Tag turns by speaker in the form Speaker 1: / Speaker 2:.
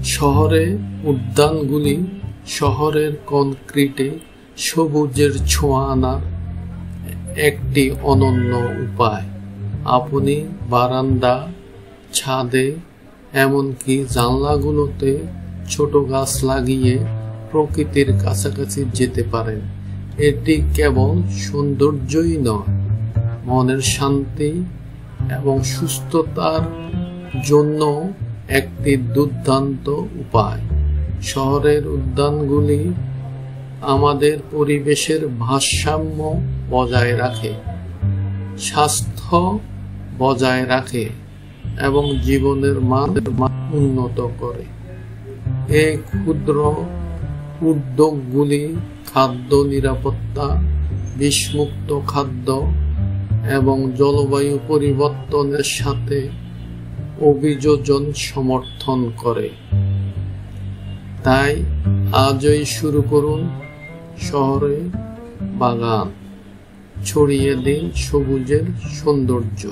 Speaker 1: শহরে উদ্যানগুলি শহরের কনক্রিটে সবুজের ছোঁয়া আনার একটি অনন্য উপায়। আপনি বারান্দা, ছাদে, এমনকি জানলাগুলোতে ছোট গাছ লাগিয়ে প্রকৃতির কাছাকাছি যেতে পারেন। এটি কেবল সৌন্দর্যই নয়, মনের শান্তি এবং সুস্থতার জন্য একটি দুর্দান্ত উপায়। শহরের উদ্যানগুলি আমাদের পরিবেশের ভারসাম্য বজায় রাখে, স্বাস্থ্য বজায় রাখে এবং জীবনের মান উন্নত করে। এই ক্ষুদ্র উদ্যোগগুলি খাদ্য নিরাপত্তা, বিষমুক্ত খাদ্য এবং জলবায়ু পরিবর্তনের সাথে অভিযোজন সমর্থন করে। তাই আজই শুরু করুন শহরে বাগান, ছড়িয়ে দিন সবুজের সৌন্দর্য।